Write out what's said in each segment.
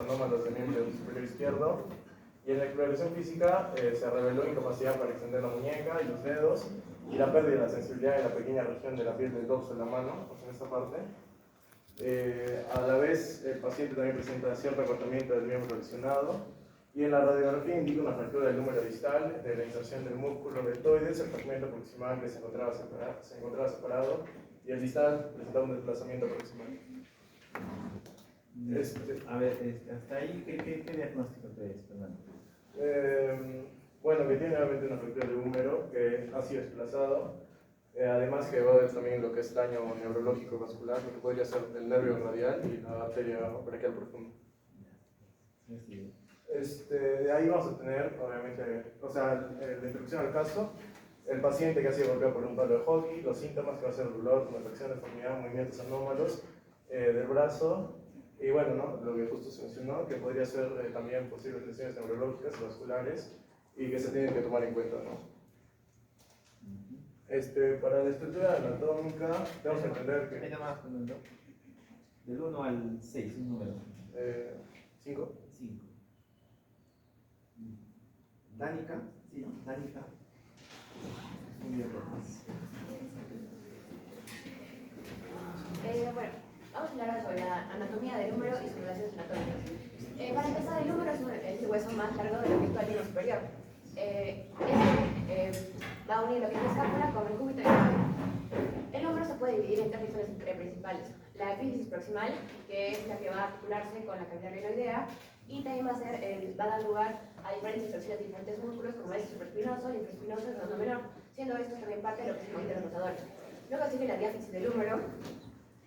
anómalos del miembro superior izquierdo. Y en la exploración física se reveló incapacidad para extender la muñeca y los dedos y la pérdida de la sensibilidad en la pequeña región de la piel del dorso de la mano, o sea, en esta parte. A la vez, el paciente también presenta cierto acortamiento del miembro lesionado y en la radiografía indica una fractura del número distal de la inserción del músculo deltoides, el fragmento proximal que se encontraba separado y el distal presentaba un desplazamiento proximal. A ver, hasta ahí, ¿qué diagnóstico te es, Fernando? Bueno, que tiene realmente una fractura de húmero que ha sido desplazado, además que va a haber también lo que es daño neurológico vascular, lo que podría ser el nervio radial y la arteria braquial profunda. De ahí vamos a tener, obviamente, o sea, la introducción al caso, el paciente que ha sido golpeado por un palo de hockey, los síntomas que va a ser dolor, contracción, deformidad, movimientos anómalos del brazo, y bueno, ¿no? Lo que justo se mencionó, que podría ser también posibles lesiones neurológicas y vasculares y que se tienen que tomar en cuenta, ¿no? Para la estructura anatómica, tenemos que entender que... Venga más, Fernando. Del 1 al 6, un número. 5. 5. Danica, sí, ¿no? Danica. Muy bien, bueno, vamos a hablar sobre la anatomía del húmero y sus relaciones anatómicas. Para empezar, el húmero es el hueso más largo de lo que es el miembro superior. Va a unir lo que es la escápula con el cúbito y el radio. El húmero se puede dividir en tres regiones principales. La epífisis proximal, que es la que va a articularse con la cavidad glenoidea, y también va a dar lugar a diferentes distracciones de diferentes músculos, como es el supraespinoso, el infraespinoso y el glenoso menor, siendo estos también parte de lo que se llama los rotadores. Luego sigue la diáfisis del húmero,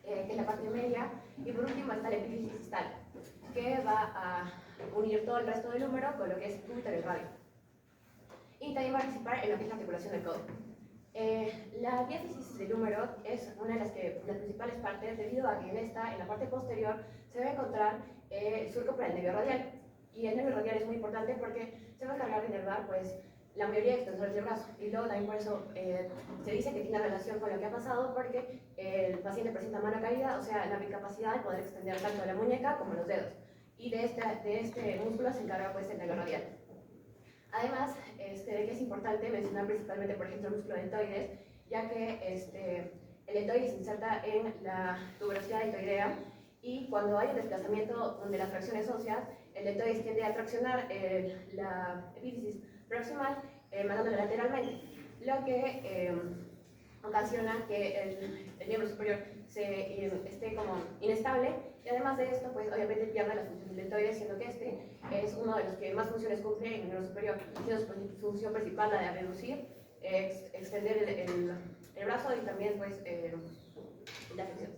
que es la parte media, y por último está la epífisis distal, que va a unir todo el resto del húmero con lo que es el cúbito y el radio. Y también va a participar en lo que es la articulación del codo. La diáfisis del húmero es una de las principales partes, debido a que en la parte posterior, se va a encontrar el surco para el nervio radial. Y el nervio radial es muy importante porque se va a encargar de inervar pues, la mayoría de extensores del brazo. Y luego también por eso se dice que tiene relación con lo que ha pasado, porque el paciente presenta mano caída, o sea, la incapacidad de poder extender tanto la muñeca como los dedos. Y de este músculo se encarga pues, el nervio radial. Además, de que es importante mencionar principalmente, por ejemplo, el músculo deltoides, ya que el deltoides se inserta en la tuberosidad deltoidea y cuando hay un desplazamiento de las fracciones óseas, el deltoides tiende a traccionar la epífisis proximal mandándola lateralmente, lo que ocasiona que el miembro superior esté como inestable y además de esto, pues obviamente pierde la función del deltoides, siendo que es uno de los que más funciones cumple en el miembro superior, siendo su función principal la de reducir, extender el brazo y también pues la flexión.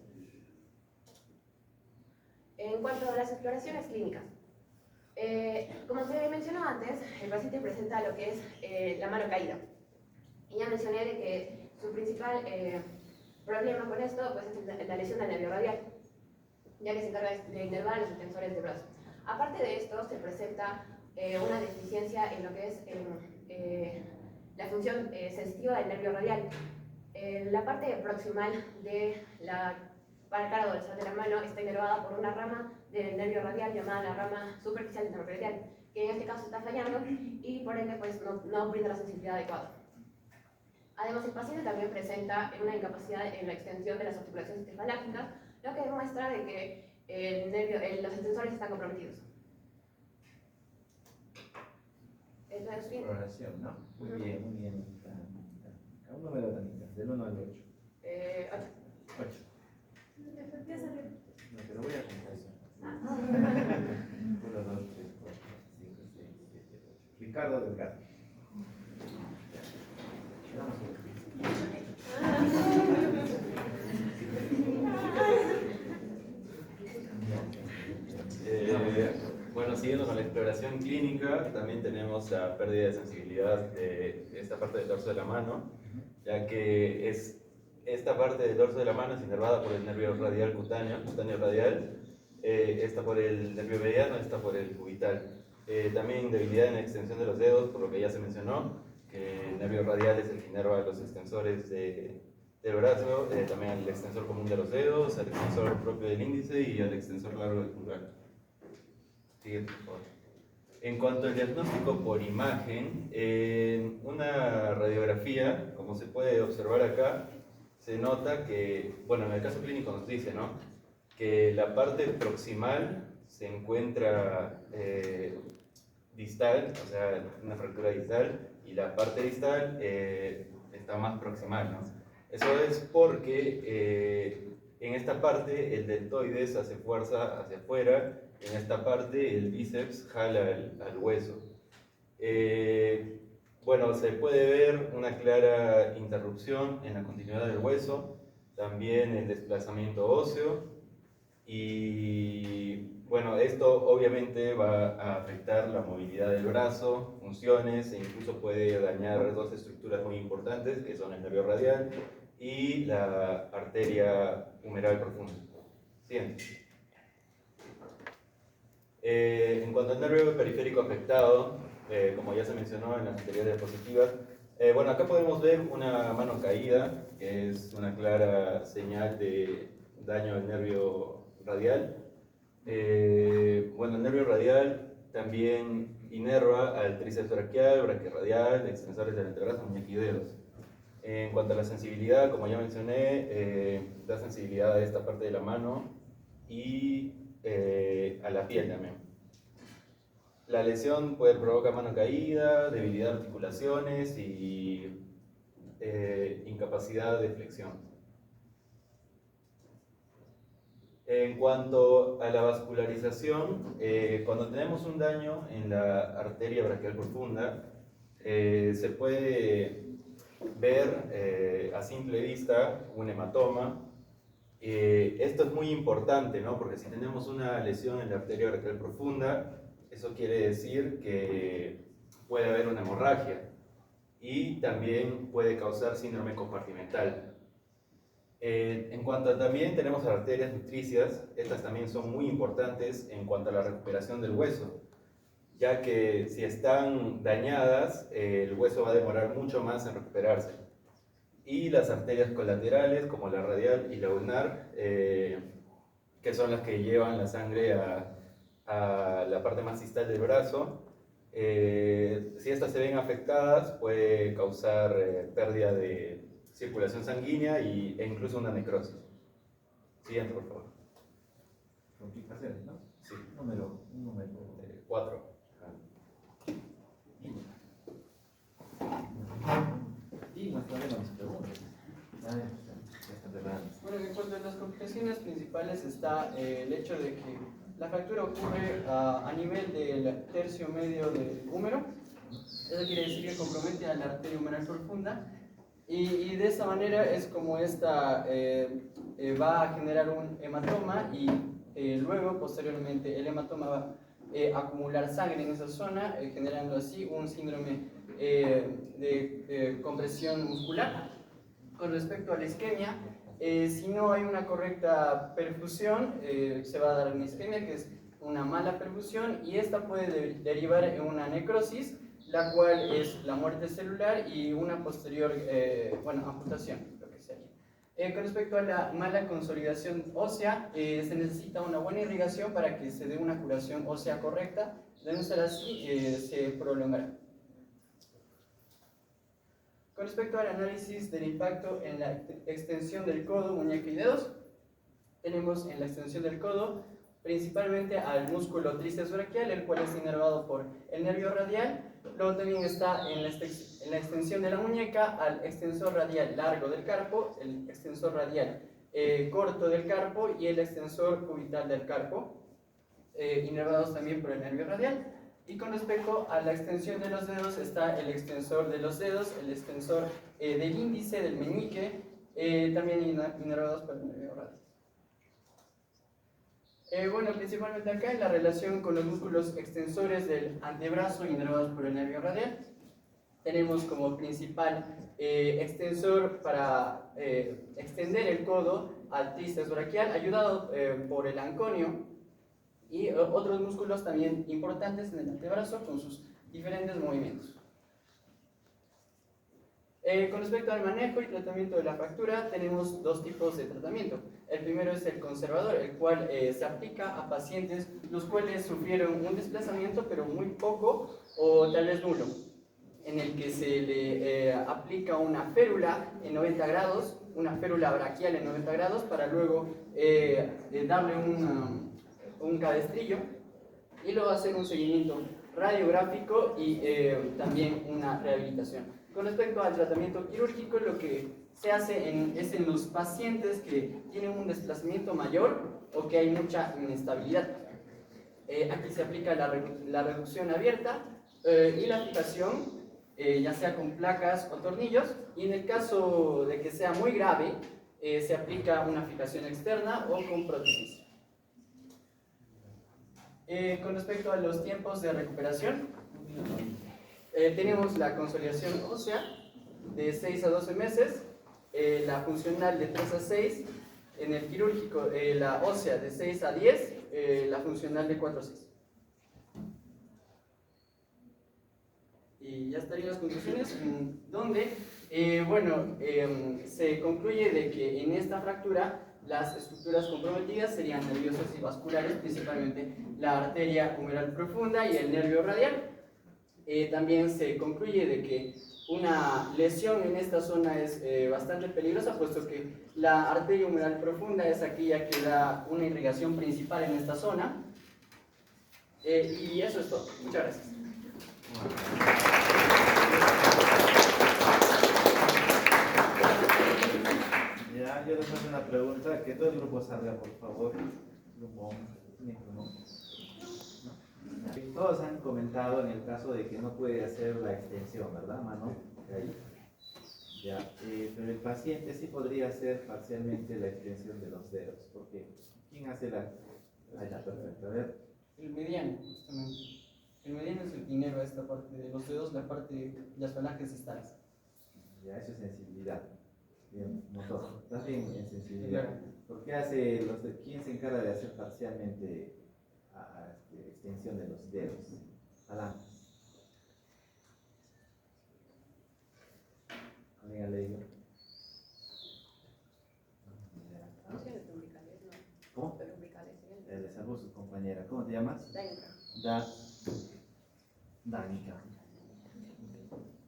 En cuanto a las exploraciones clínicas, como se mencionó antes, el paciente presenta lo que es la mano caída. Y ya mencioné de que su principal problema con esto pues, es la lesión del nervio radial, ya que se encarga de inervar los extensores del brazo. Aparte de esto, se presenta una deficiencia en lo que es la función sensitiva del nervio radial. La parte proximal de la cara dorsal de la mano está inervada por una rama del nervio radial llamada la rama superficial del nervio radial, que en este caso está fallando y por ende pues, no brinda la sensibilidad adecuada. Además, el paciente también presenta una incapacidad en la extensión de las articulaciones encefálicas, lo que demuestra de que los extensores están comprometidos. Exploración, ¿no? Muy bien, muy bien. Un número también, del 1 al 8. 8. 8. No, te lo voy a contar eso. 1, 2, 3, 4, 5, 6, 7, 8. Ricardo Delgado. Bueno, siguiendo con la exploración clínica, también tenemos la pérdida de sensibilidad de esta parte del dorso de la mano, ya que esta parte del dorso de la mano es inervada por el nervio radial cutáneo radial, esta por el nervio mediano, esta por el cubital. También debilidad en la extensión de los dedos, por lo que ya se mencionó, que el nervio radial es el que inerva los extensores del brazo, también al extensor común de los dedos, al extensor propio del índice y al extensor largo del pulgar. Siguiente, por favor. En cuanto al diagnóstico por imagen, en una radiografía, como se puede observar acá, se nota que, bueno, en el caso clínico nos dice, ¿no?, que la parte proximal se encuentra distal, o sea, una fractura distal, y la parte distal está más proximal, ¿no? Eso es porque en esta parte el deltoides hace fuerza hacia afuera, en esta parte el bíceps jala al hueso. Bueno, se puede ver una clara interrupción en la continuidad del hueso, también el desplazamiento óseo, y bueno, esto obviamente va a afectar la movilidad del brazo, funciones, e incluso puede dañar dos estructuras muy importantes, que son el nervio radial y la arteria humeral profunda. Siguiente. En cuanto al nervio periférico afectado, como ya se mencionó en las anteriores diapositivas, bueno, acá podemos ver una mano caída, que es una clara señal de daño al nervio radial. Bueno, el nervio radial también inerva al tríceps braquial, braquiorradial, extensores del antebrazo, muñeca y dedos. En cuanto a la sensibilidad, como ya mencioné, da sensibilidad a esta parte de la mano y a la piel también. La lesión puede provocar mano caída, debilidad de articulaciones y incapacidad de flexión. En cuanto a la vascularización, cuando tenemos un daño en la arteria braquial profunda, se puede ver a simple vista un hematoma. Esto es muy importante, ¿no?, porque si tenemos una lesión en la arteria braquial profunda, eso quiere decir que puede haber una hemorragia y también puede causar síndrome compartimental. En cuanto a también tenemos arterias nutricias, estas también son muy importantes en cuanto a la recuperación del hueso, ya que si están dañadas, el hueso va a demorar mucho más en recuperarse. Y las arterias colaterales, como la radial y la ulnar, que son las que llevan la sangre a la parte más distal del brazo, si estas se ven afectadas, puede causar pérdida de circulación sanguínea e incluso una necrosis. Siguiente, por favor. Complicaciones, ¿no? Sí. Número 4. Y nos ponemos las preguntas. Ya están preparadas. Bueno, en cuanto a las complicaciones principales está el hecho de que la fractura ocurre a nivel del tercio medio del húmero. Eso quiere decir que compromete a la arteria humeral profunda y de esa manera es como esta va a generar un hematoma y luego posteriormente el hematoma va a acumular sangre en esa zona, generando así un síndrome de compresión muscular. Con respecto a la isquemia, si no hay una correcta perfusión, se va a dar una isquemia, que es una mala perfusión, y esta puede derivar en una necrosis, la cual es la muerte celular y una posterior amputación, lo que sería. Con respecto a la mala consolidación ósea, se necesita una buena irrigación para que se dé una curación ósea correcta. De no ser así, se prolongará. Con respecto al análisis del impacto en la extensión del codo, muñeca y dedos, tenemos en la extensión del codo principalmente al músculo tríceps braquial, el cual es inervado por el nervio radial. Luego también está en la extensión de la muñeca al extensor radial largo del carpo, el extensor radial corto del carpo y el extensor cubital del carpo, inervados también por el nervio radial. Y con respecto a la extensión de los dedos está el extensor de los dedos, el extensor del índice, del meñique, también inervados por el nervio radial. Bueno, principalmente acá en la relación con los músculos extensores del antebrazo inervados por el nervio radial, tenemos como principal extensor para extender el codo al tríceps braquial, ayudado por el anconio, y otros músculos también importantes en el antebrazo con sus diferentes movimientos. Con respecto al manejo y tratamiento de la fractura, tenemos dos tipos de tratamiento. El primero es el conservador, el cual se aplica a pacientes los cuales sufrieron un desplazamiento, pero muy poco o tal vez nulo, en el que se le aplica una férula en 90 grados, una férula braquial en 90 grados, para luego darle un cabestrillo y luego hacer un seguimiento radiográfico y también una rehabilitación. Con respecto al tratamiento quirúrgico, lo que se hace es en los pacientes que tienen un desplazamiento mayor o que hay mucha inestabilidad. Aquí se aplica la reducción abierta y la fijación, ya sea con placas o tornillos, y en el caso de que sea muy grave, se aplica una fijación externa o con prótesis. Con respecto a los tiempos de recuperación, tenemos la consolidación ósea de 6 a 12 meses, la funcional de 3 a 6, en el quirúrgico la ósea de 6 a 10, la funcional de 4 a 6. Y ya estarían las conclusiones, donde, se concluye de que en esta fractura las estructuras comprometidas serían nerviosas y vasculares, principalmente la arteria humeral profunda y el nervio radial. También se concluye de que una lesión en esta zona es bastante peligrosa, puesto que la arteria humeral profunda es aquella que da una irrigación principal en esta zona. Y eso es todo. Muchas gracias. Ya, yo les hago una pregunta, que todo el grupo salga, por favor. Grupo, no. Todos han comentado en el caso de que no puede hacer la extensión, ¿verdad, mano? Ahí. Ya, pero el paciente sí podría hacer parcialmente la extensión de los dedos, porque ¿quién hace la? Ahí está, perfecto. A ver. El mediano, justamente. El mediano es el dinero, esta parte de los dedos, la parte de las falanges distales. Ya, eso es sensibilidad. Bien, motor. Estás bien en sensibilidad. ¿Por qué hace quién se encarga de hacer parcialmente extensión de los dedos? Falanges. ¿Alguien ha leído? ¿Cómo? Le salvó su compañera. ¿Cómo te llamas? Danica.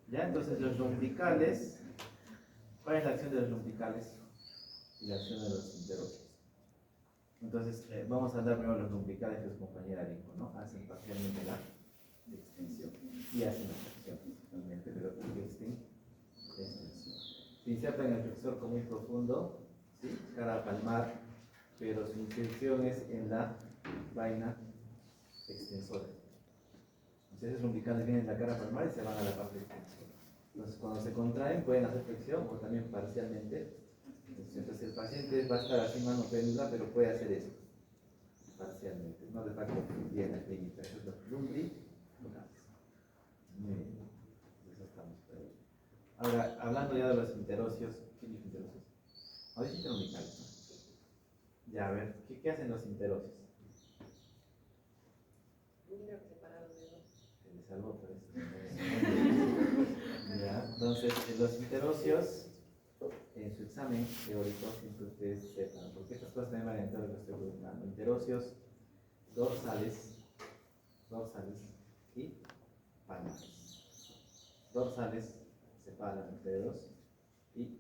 Ya, entonces los lumbricales. ¿Cuál es la acción de los lumbricales? Y la acción de los interóseos. Entonces, vamos a hablar primero de los lumbricales que su compañera dijo, ¿no? Hacen parcialmente la extensión y hacen la flexión, realmente, pero extienden la extensión. Se inserta en el flexor común profundo, ¿sí? Cara palmar, pero su inserción es en la vaina extensora. Entonces, esos lumbricales vienen de la cara palmar y se van a la parte extensora. Entonces, cuando se contraen, pueden hacer flexión o también parcialmente. Entonces, el paciente va a estar así mano péndula, pero puede hacer eso parcialmente. No le va a confundir en la clínica. Eso es los lumbricales. Muy bien. Eso estamos. Ahora, hablando ya de los interóseos, ¿qué dice interóseos? Ahora dice lumbricales, ¿no? Ya, a ver, ¿qué hacen los interóseos? Se les salvó, pero ya, entonces, los interóseos, en su examen teórico, siempre ustedes sepan, porque estas cosas también van a entrar en lo que estoy preguntando. Interóseos dorsales y palmares. Dorsales separan entre dedos y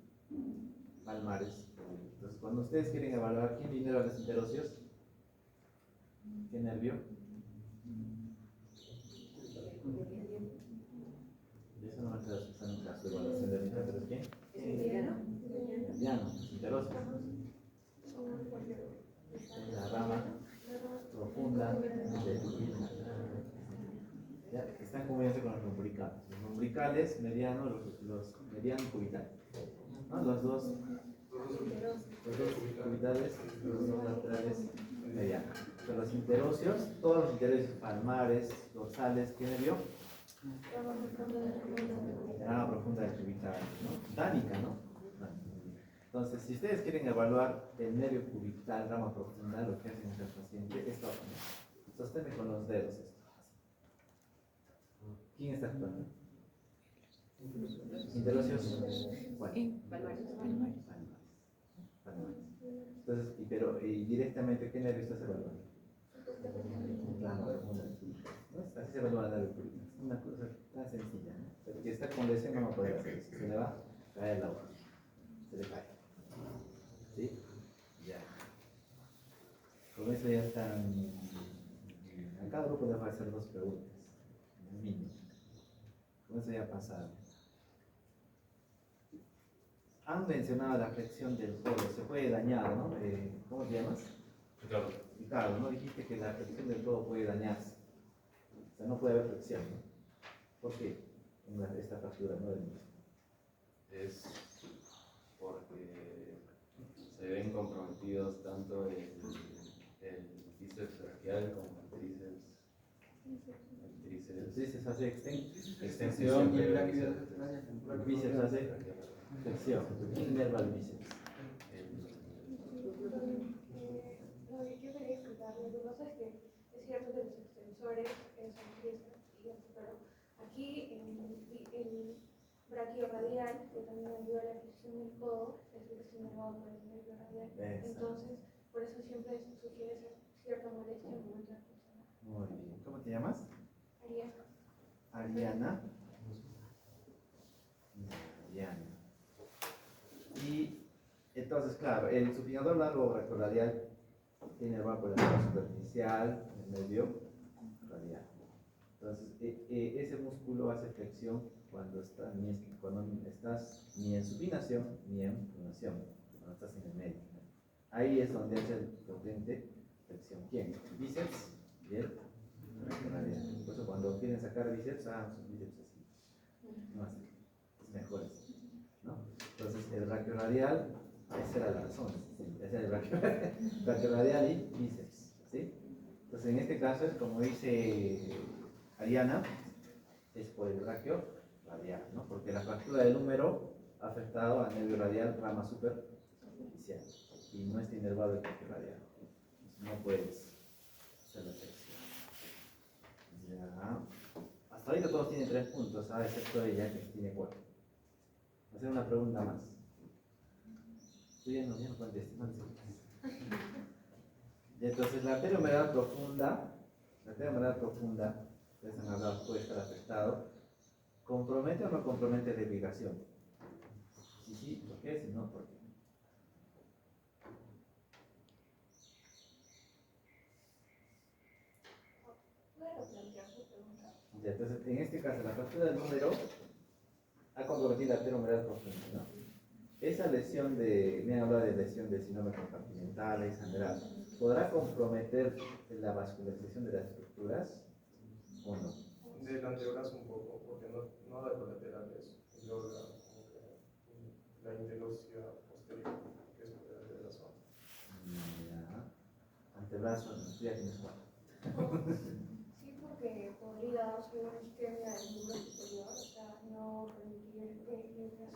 palmares. Entonces, cuando ustedes quieren evaluar quién dinero a los interóseos, ¿qué nervio? Eso no va a estar usando en su evaluación de ahorita, pero ¿quién? Mediano, interóseos. Es la rama profunda del cubital. ¿Ya? Están comunes con los lumbricales. Los lumbricales medianos, los medianos cubitales. ¿No? Los dos cubitales, los dos laterales medianos. Pero los interóseos, todos los interóseos palmares, dorsales, ¿qué nervio? Rama profunda del cubital, ¿no? Dánica, ¿no? Entonces, si ustedes quieren evaluar el nervio cubital, rama profunda, lo que hacen el paciente, esto, ¿no? Sosténme con los dedos esto. ¿Quién está actuando? Interocios. ¿Cuál? Palmares. Palmares. Palmares. Entonces, pero directamente, ¿qué nervio estás evaluando? Claro, ¿no? Así se evalúa la nervio público. Es una cosa tan sencilla, ¿no? Pero que está con lesión no va a poder hacer eso. Se le va a caer la hoja. Se le cae. ¿Sí? Ya. Con eso ya están. A cada grupo le va a hacer 2 preguntas. Mínimo. Con eso ya pasaron. Han mencionado la flexión del codo, se puede dañar, ¿no? ¿Cómo te llamas? Claro. Ricardo, ¿no? Dijiste que la flexión del codo puede dañarse. O sea, no puede haber flexión, ¿no? ¿Por qué? Esta fractura, ¿no? Es porque se ven comprometidos tanto el bíceps braquial como el tríceps. El tríceps hace Extensión y el el bíceps hace flexión. ¿Quién inerva el bíceps? Lo que yo quería explicar, lo que pasa es que es cierto que los extensores son tríceps, pero aquí el braquiorradial, que también ayuda a la flexión del codo, es el que está inervado por el nervio radial. Entonces, por eso siempre sugiere cierta molestia en el momento de flexionar. Muy bien. ¿Cómo te llamas? Ariana. Ariana. Ariana. Y entonces, claro, el supinador largo braquiorradial tiene inervado por el nervio superficial, el nervio radial. Entonces, ese músculo hace flexión cuando estás ni en supinación ni en pronación, cuando estás en el medio. Ahí es donde hace potente flexión. ¿Quién? El bíceps y el braquiorradial. Por eso cuando quieren sacar bíceps, sus bíceps así. No así. Es mejor así, ¿no? Entonces, el braquiorradial, esa era la razón. Ese era el braquiorradial y bíceps, ¿sí? Entonces, en este caso, es como dice Ariana, es por el braquiorradial, ¿no? Porque la fractura del húmero ha afectado al nervio radial rama superficial y no está inervado el braquiorradial. No puedes hacer la flexión. Ya. Hasta ahorita todos tienen 3 puntos, excepto ella que tiene 4. Voy a hacer una pregunta más. Tú ya no contestes, no necesitas. Y entonces la arteriomedular profunda, ustedes han hablado, puede estar afectado. ¿Compromete o no compromete la irrigación? Sí, ¿por qué? Si no, ¿por qué? Ya, entonces, en este caso, la fractura del número ha comprometido la arteriomedular profunda, ¿no? Esa lesión me han hablado de lesión del síndrome compartimental y sangrar, ¿podrá comprometer la vascularización de las estructuras o no? Del antebrazo un poco, porque no da colaterales, y luego la interosia posterior, que es por el antebrazo. Ya. Antebrazo, tú ya tienes 4. Sí, porque podría darse una isquemia del miembro superior, o sea, no permitir la irrigación.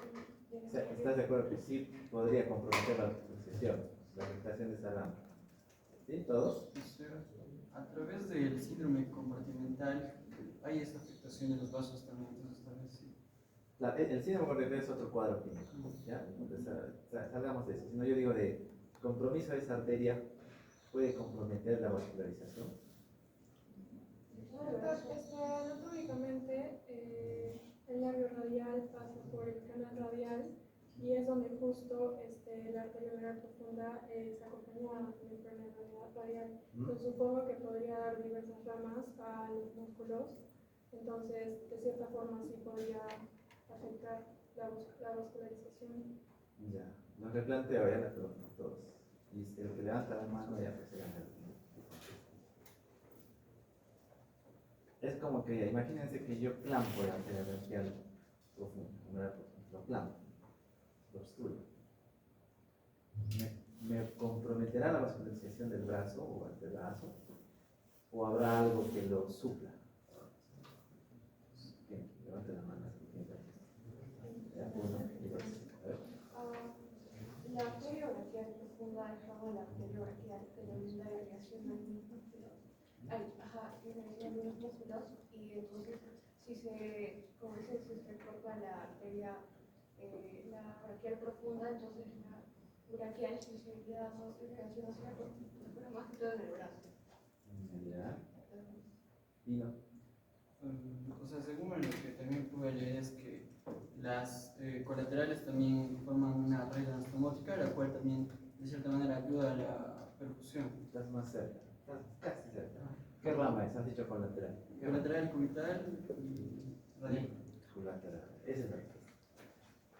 O sea, ¿estás de acuerdo que sí podría comprometer la vascularización, la afectación de esa rama? ¿Sí? ¿Todos? A través del síndrome compartimental hay esta afectación de los vasos también, entonces tal vez sí. El síndrome compartimental es otro cuadro clínico, ¿ya? Entonces, salgamos de eso. Si no, yo digo de compromiso de esa arteria puede comprometer la vascularización. Anatómicamente, el nervio radial pasa por el canal radial y es donde justo la arteriomedular profunda está acompañada con el canal radial. Entonces supongo que podría dar diversas ramas a los músculos, entonces de cierta forma sí podría afectar la vascularización. Ya, lo replanteo ya la pregunta todos. Y el que levanta la mano ya pues se gana. Es como que, imagínense que yo clampo la arteria braquial profunda, lo clampo, lo obstruyo. ¿Me comprometerá la vascularización del brazo o antebrazo? ¿O habrá algo que lo supla? ¿Quién? Levante la mano. La arteria braquial profunda es rama de la arteria braquial que delimita la irrigación de algunos músculos. Y entonces si se, como dice, si se corta la arteria, la braquial profunda, entonces la braquial si se queda pero más que todo en el brazo. Ya. Y no. O sea, según lo que también pude leer es que las colaterales también forman una red anastomótica, la cual también de cierta manera ayuda a la perfusión. Estás más cerca. Estás casi cerca. ¿Qué rama es? Has dicho colateral. Colateral, cubital y radial. Colateral. Esa es la respuesta.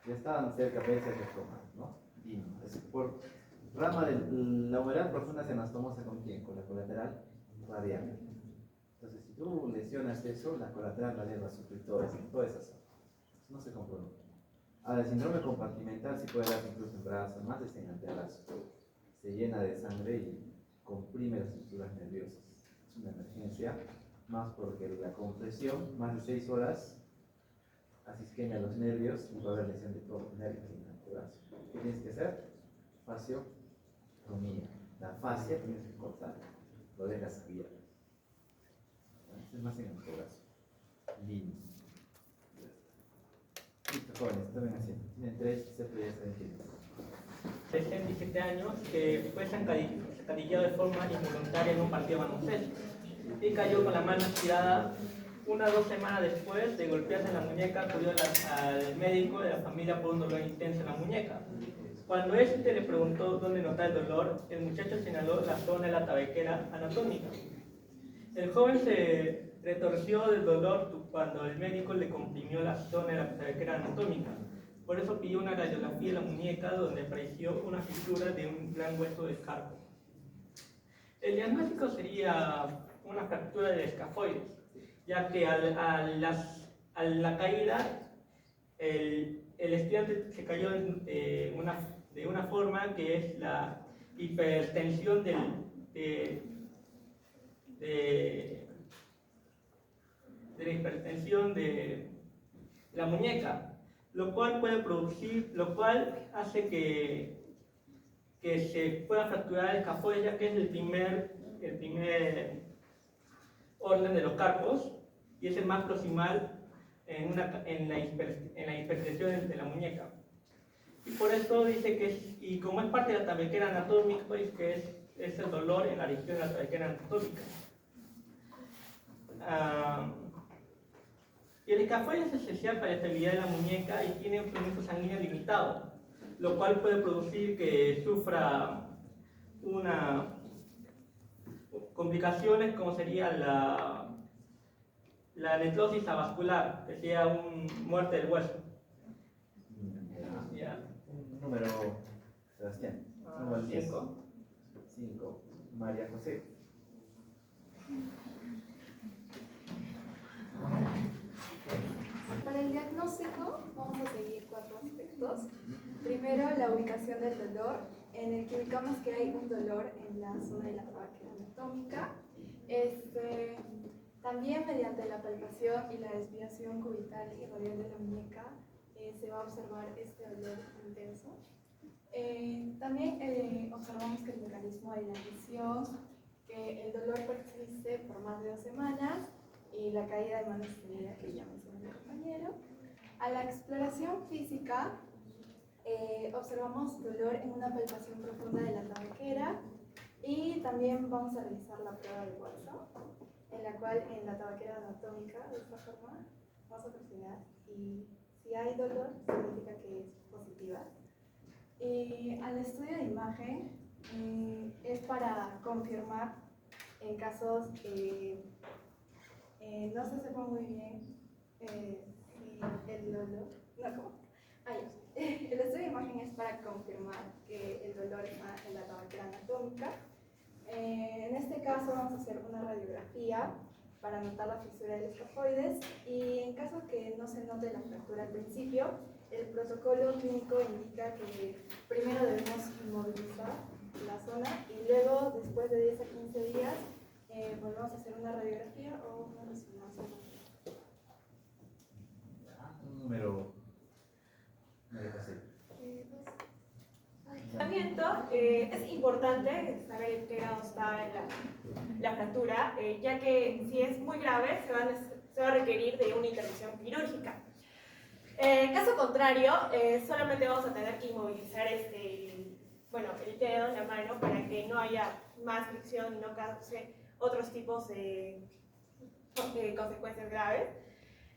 Ya estaban cerca, pero esa es la forma, ¿no? Y no. Es por rama de la humeral profunda se anastomosa con quién? Con la colateral radial. Entonces, si tú lesionas eso, la colateral radial va a sufrir toda esa zona. No se compromete. Ahora, el síndrome compartimental sí puede dar incluso en brazos, más de 100 antebrazo. Se llena de sangre y comprime las estructuras nerviosas. Es una emergencia, más porque la compresión, más de 6 horas, así isquemia los nervios y va a haber lesión de todos los nervios en el antebrazo. ¿Qué tienes que hacer? Fasciotomía. La fascia tienes que cortar, lo dejas abierto. Es más en el antebrazo. Lindo. Listo, jóvenes, tomen asiento. Tienen 3, excepto ya saben quién es. 67 años, que fue zancadillado de forma involuntaria en un partido de baloncesto y cayó con la mano estirada. 1 o 2 semanas después de golpearse en la muñeca, acudió al médico de la familia por un dolor intenso en la muñeca. Cuando éste le preguntó dónde notaba el dolor, el muchacho señaló la zona de la tabequera anatómica. El joven se retorció del dolor cuando el médico le comprimió la zona de la tabequera anatómica. Por eso pidió una radiografía de la muñeca donde apareció una fisura de un gran hueso del carpo. El diagnóstico sería una fractura del escafoides, ya que a la caída el estudiante se cayó de una forma que es la hipertensión de la hipertensión de la muñeca, lo cual hace que se pueda fracturar el escafoides, ya que es el primer orden de los carpos y es el más proximal en la hipertensión de la muñeca. Y por eso dice y como es parte de la tabequera anatómica, pues que es el dolor en la región de la tabequera anatómica. Y el escafoides es esencial para la estabilidad de la muñeca y tiene un flujo sanguíneo limitado, lo cual puede producir que sufra complicaciones como sería la necrosis avascular, que sería muerte del hueso. Ya. Número, Sebastián. Número 5. 5. María José. Para el diagnóstico vamos a seguir 4 aspectos. Primero, la ubicación del dolor, en el que ubicamos que hay un dolor en la zona de la tabequera anatómica. También mediante la palpación y la desviación cubital y radial de la muñeca se va a observar este dolor intenso. También observamos que el mecanismo de la lesión, que el dolor persiste por más de 2 semanas y la caída de mano extendida que ya mencionó mi compañero. A la exploración física observamos dolor en una palpación profunda de la tabequera y también vamos a realizar la prueba de hueso, en la cual en la tabequera anatómica de esta forma vamos a presionar y si hay dolor significa que es positiva. Al estudio de imagen es para confirmar en casos que no se sepa muy bien si el dolor, no, ¿cómo? El estudio de imagen es para confirmar que el dolor está en la tabequera anatómica. En este caso vamos a hacer una radiografía para notar la fisura del escafoides y en caso que no se note la fractura al principio, el protocolo clínico indica que primero debemos inmovilizar la zona y luego, después de 10 a 15 días, volvemos a hacer una radiografía o una resonancia. Número María José. Tratamiento, es importante saber en qué grado está la fractura, ya que si es muy grave se va se va a requerir de una intervención quirúrgica. Caso contrario, solamente vamos a tener que inmovilizar el dedo en la mano para que no haya más fricción y no cause otros tipos de consecuencias graves.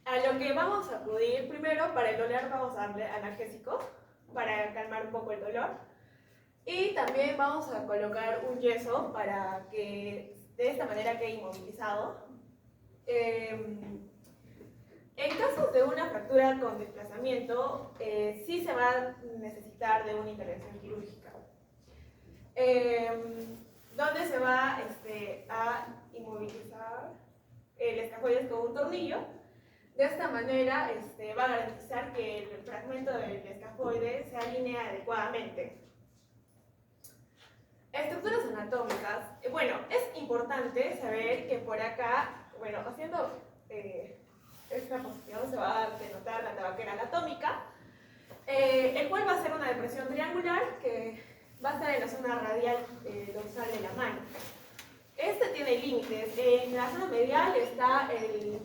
A lo que vamos a acudir, primero para el dolor vamos a darle analgésico para calmar un poco el dolor. Y también vamos a colocar un yeso para que de esta manera quede inmovilizado. En casos de una fractura con desplazamiento, sí se va a necesitar de una intervención quirúrgica. Donde se va a inmovilizar el escafoides con un tornillo. De esta manera va a garantizar que el fragmento del escafoide se alinee adecuadamente. Estructuras anatómicas. Bueno, es importante saber que por acá, haciendo esta posición se va a denotar la tabaquera anatómica, el cual va a ser una depresión triangular que va a estar en la zona radial dorsal de la mano. Este tiene límites. En la zona medial está el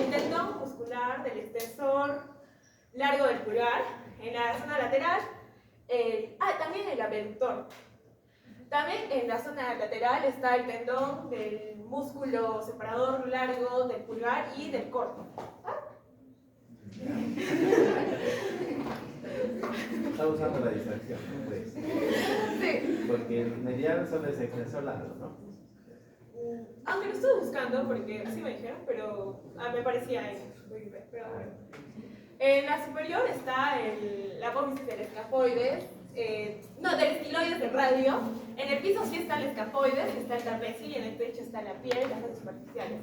tendón muscular del extensor largo del pulgar. En la zona lateral, también el abductor. También en la zona lateral está el tendón del músculo separador largo del pulgar y del corto. Está usando la distracción, ¿no? Pues. Sí. Porque el medial solo es extensor largo, ¿no? Aunque lo estuve buscando porque así me dijeron, pero me parecía en Wikipedia, pero bueno. En la superior está la apófisis del escafoides, del estiloides del radio. En el piso sí está el escafoides, está el trapecio y en el pecho está la piel y las redes superficiales.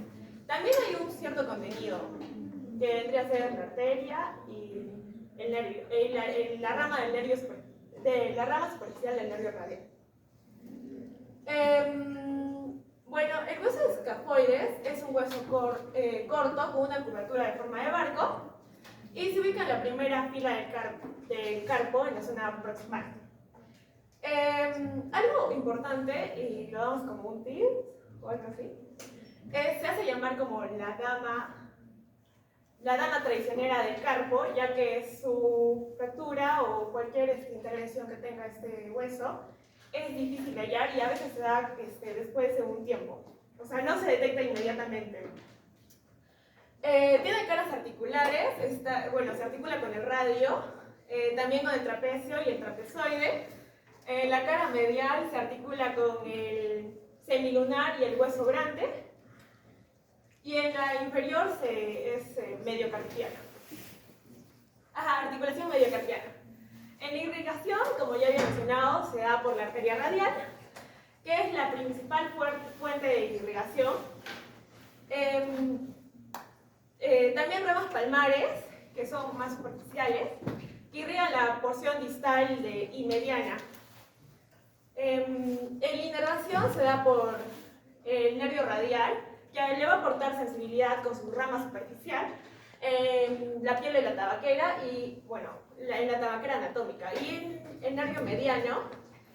También hay un cierto contenido que vendría a ser la arteria y el nervio, la rama del nervio la rama superficial del nervio radial. El hueso de escafoides es un hueso corto con una curvatura de forma de barco y se ubica en la primera fila del carpo en la zona proximal. Algo importante, y lo damos como un tip o algo así, se hace llamar como la dama traicionera del carpo, ya que su fractura o cualquier intervención que tenga este hueso es difícil de hallar y a veces se da después de un tiempo. O sea, no se detecta inmediatamente. Tiene caras articulares, se articula con el radio, también con el trapecio y el trapezoide. La cara medial se articula con el semilunar y el hueso grande. Y en la inferior es mediocarpiana. Articulación mediocarpiana. En la irrigación, como ya había mencionado, se da por la arteria radial, que es la principal fuente de irrigación. También ramas palmares, que son más superficiales, que irrigan la porción distal y mediana. En la inervación se da por el nervio radial, que le va a aportar sensibilidad con su rama superficial, la piel de la tabaquera y, en la tabaquera anatómica. Y el nervio mediano,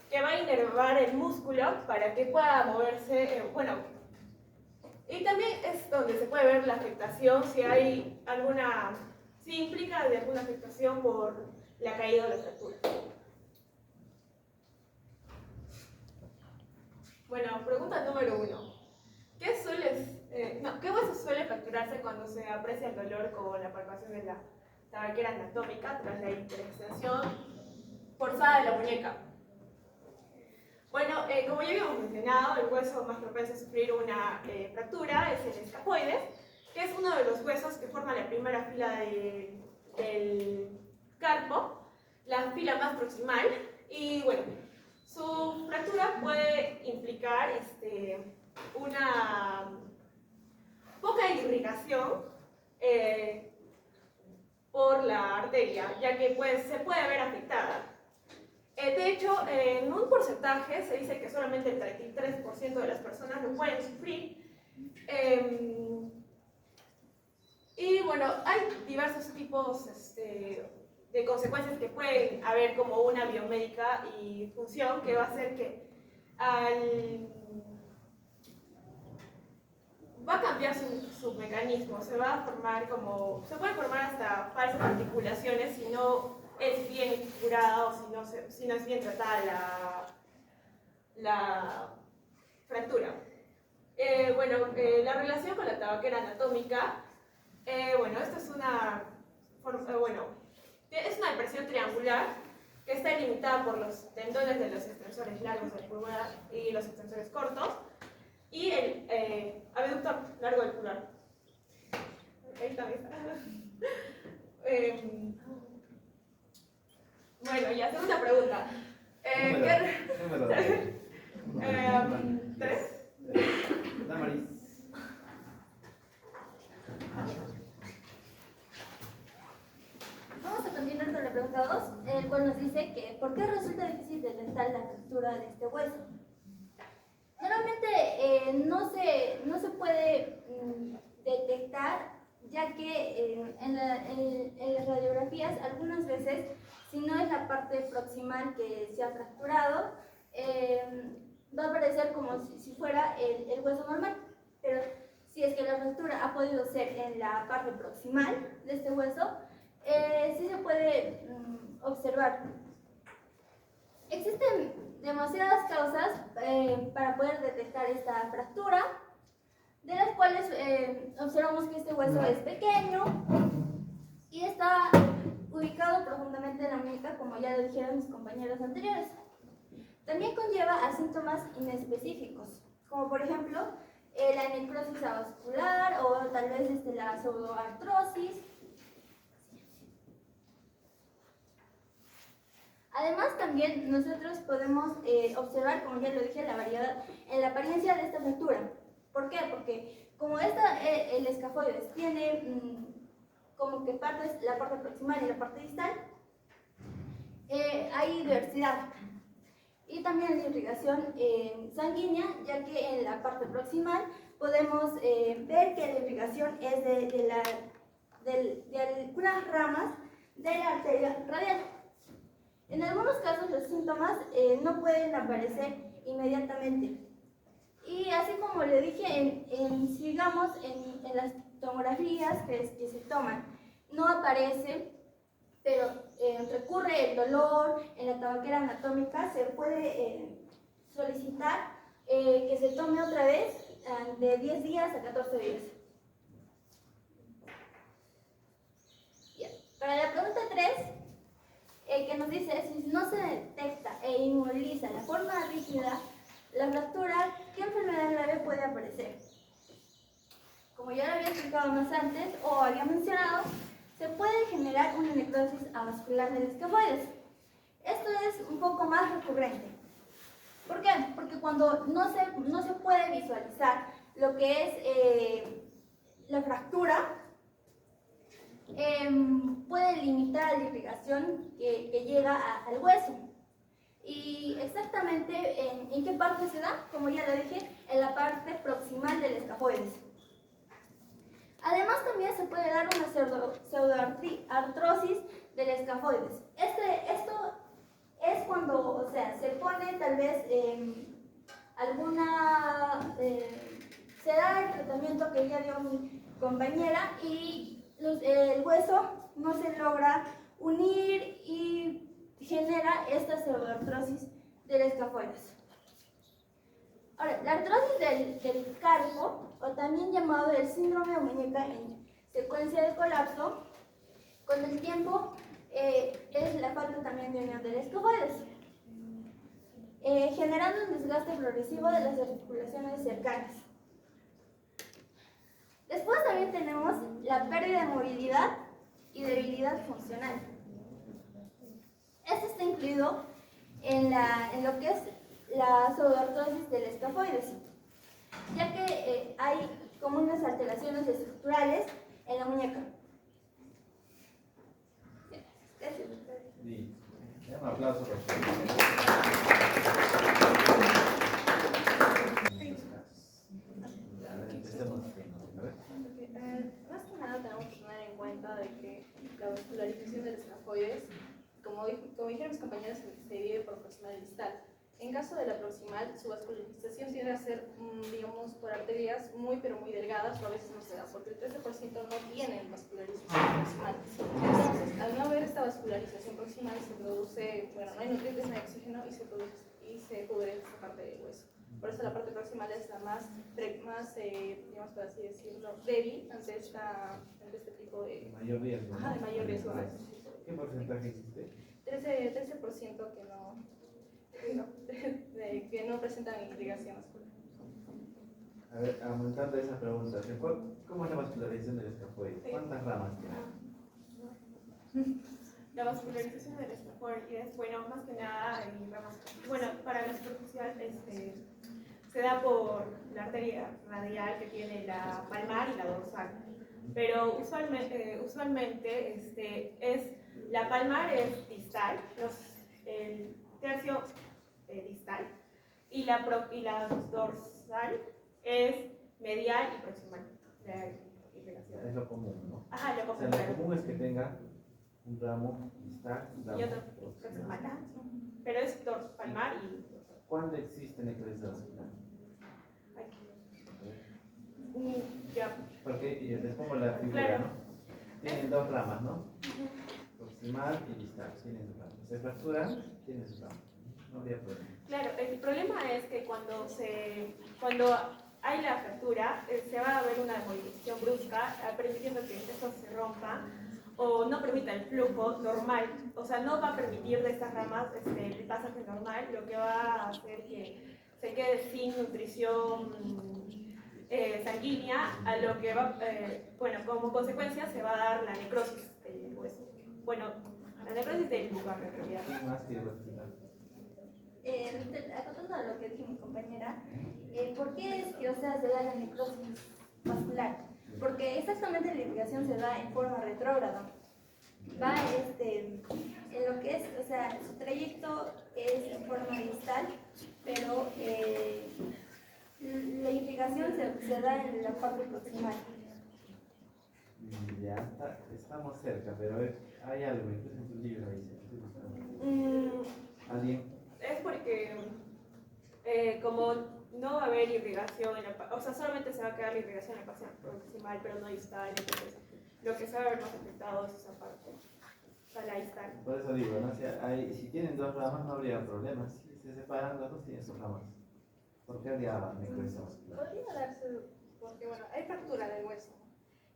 que va a inervar el músculo para que pueda moverse, y también es donde se puede ver la afectación si implica de alguna afectación por la caída de la fractura. Pregunta número 1. ¿Qué hueso suele fracturarse cuando se aprecia el dolor con la palpación de la tabaquera anatómica tras la hiperextensión forzada de la muñeca? Como ya habíamos mencionado, el hueso más propenso a sufrir una fractura es el escafoides, que es uno de los huesos que forma la primera fila del carpo, la fila más proximal, y su fractura puede implicar una poca irrigación por la arteria, ya que se puede ver afectada. De hecho, en un porcentaje se dice que solamente el 33% de las personas lo pueden sufrir. Hay diversos tipos de consecuencias que pueden haber, como una biomédica y función, que va a hacer que va a cambiar su mecanismo, se va a formar como, se pueden formar hasta falsas articulaciones si no es bien curada o si no es bien tratada la fractura. La relación con la tabaquera anatómica, esta es es una depresión triangular que está limitada por los tendones de los extensores largos del pulmonar y los extensores cortos y el abductor largo del pulgar. Ahí está. Ya, segunda pregunta. Número 3. Damaris. Vamos a continuar con la pregunta 2, el cual nos dice que ¿por qué resulta difícil detectar la fractura de este hueso? Normalmente no se puede detectar, ya que en las radiografías algunas veces, si no es la parte proximal que se ha fracturado, va a parecer como si fuera el hueso normal, pero si es que la fractura ha podido ser en la parte proximal de este hueso, sí se puede observar. Existen demasiadas causas para poder detectar esta fractura, de las cuales observamos que este hueso es pequeño y está ubicado profundamente en la muñeca, como ya lo dijeron mis compañeros anteriores. También conlleva a síntomas inespecíficos, como por ejemplo la necrosis avascular o tal vez la pseudoartrosis. Además, también nosotros podemos observar, como ya lo dije, la variedad en la apariencia de esta fractura. ¿Por qué? Porque como el escafoides tiene como que la parte proximal y la parte distal, hay diversidad. Y también la irrigación sanguínea, ya que en la parte proximal podemos ver que la irrigación es de algunas ramas de la arteria radial. En algunos casos los síntomas no pueden aparecer inmediatamente. Y así como le dije, sigamos en las tomografías que se toman, no aparece, pero recurre el dolor. En la tabaquera anatómica se puede solicitar que se tome otra vez de 10 días a 14 días. Bien. Para la pregunta 3, que nos dice, si no se detecta e inmoviliza la forma rígida, la fractura, ¿qué enfermedad grave puede aparecer? Como ya lo había explicado más antes, o había mencionado, se puede generar una necrosis avascular del escafoides. Esto es un poco más recurrente. ¿Por qué? Porque cuando no se puede visualizar lo que es la fractura, puede limitar la irrigación que llega al hueso. Y exactamente en qué parte se da, como ya lo dije, en la parte proximal del escafoides. Además, también se puede dar una pseudoartrosis del escafoides. Esto es cuando, se pone tal vez se da el tratamiento que ya dio mi compañera y el hueso no se logra unir y genera esta pseudoartrosis del escafoides. Ahora, la artrosis del carpo, o también llamado el síndrome de muñeca en secuencia de colapso, con el tiempo es la falta también de unión del escafoides, generando un desgaste progresivo de las articulaciones cercanas. Después también tenemos la pérdida de movilidad y debilidad funcional. Esto está incluido en lo que es la pseudoartrosis del escafoides, ya que hay como unas alteraciones estructurales en la muñeca. Gracias. Sí. Un aplauso por Más que nada tenemos que tener en cuenta de que la vascularización del escafoides, como dijeron mis compañeros, se divide por proximal y distal. En caso de la proximal, su vascularización tiende a ser, digamos, por arterias muy pero muy delgadas o a veces no se da, porque el 13% no tiene vascularización proximal. Entonces, al no haber esta vascularización proximal, se produce, bueno, no hay nutrientes, no hay oxígeno y se pudre esta parte del hueso. Por eso la parte proximal es la más digamos, por así decirlo, débil ante este tipo de... Mayor riesgo. Ajá, de mayor riesgo. ¿Qué porcentaje existe? 13% que no presentan irrigación vascular. A ver, aumentando esa pregunta, ¿cómo es la vascularización del escafoide? ¿Cuántas ramas tiene? La vascularización del escafoides, bueno, más que nada, bueno, para la superficial se da por la arteria radial que tiene la palmar y la dorsal. Pero usualmente la palmar es distal, el tercio distal, y la dorsal es medial y proximal. Es lo común, ¿no? Ajá, lo O sea, común. lo común es que tenga un ramo distal, un ramo Y otro proximal. proximal. Pero es palmar y... ¿Cuándo existe necrosis vascular? Ya. Porque yo les pongo la figura, Claro. ¿no? Tienen dos ramas, ¿no? Proximal y distal, tienen su rama. Se fracturan, tienen su rama. No habría problema. Claro, el problema es que cuando hay la fractura, se va a ver una movilización brusca, permitiendo que esto se rompa o no permita el flujo normal. O sea, no va a permitir de estas ramas el pasaje normal, lo que va a hacer que se quede sin nutrición sanguínea, a lo que va, bueno, como consecuencia se va a dar la necrosis del hueso. Bueno, la necrosis del lugar en realidad. ¿Qué más quiere vascular? Acotando a lo que dijo mi compañera, ¿por qué es que, o sea, se da la necrosis vascular? Porque exactamente la irrigación se da en forma retrógrada. Va en lo que es, o sea, su trayecto es en forma distal, pero la irrigación se da en la parte proximal. Ya estamos cerca, pero hay algo, incluso en tu libro dice. ¿Alguien? Es porque como no va a haber irrigación, o sea, solamente se va a quedar la irrigación en la parte proximal, pero no distal, entonces lo que se va a ver más afectado es esa parte, o sea, la distal. Por eso digo, ¿no? Si tienen dos ramas no habría problema. Si se separan los dos, tienen sus ramas. ¿Por qué habría necrosis vascular? Podría darse porque, bueno, hay fractura del hueso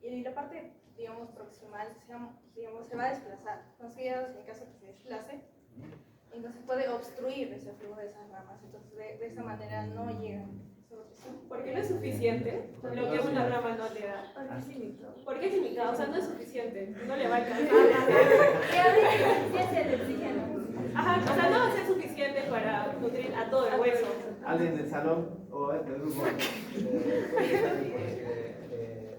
y la parte, digamos, proximal se va a desplazar. Considerados en caso que se desplace, entonces puede obstruir ese flujo de esas ramas. Entonces, de esa manera no llegan. Porque no es suficiente lo que una rama no le da. Porque es limitado, o sea, no es suficiente, no le va a alcanzar. Ajá, o sea, no va a ser suficiente para nutrir a todo el hueso. ¿Alguien del salón o del grupo?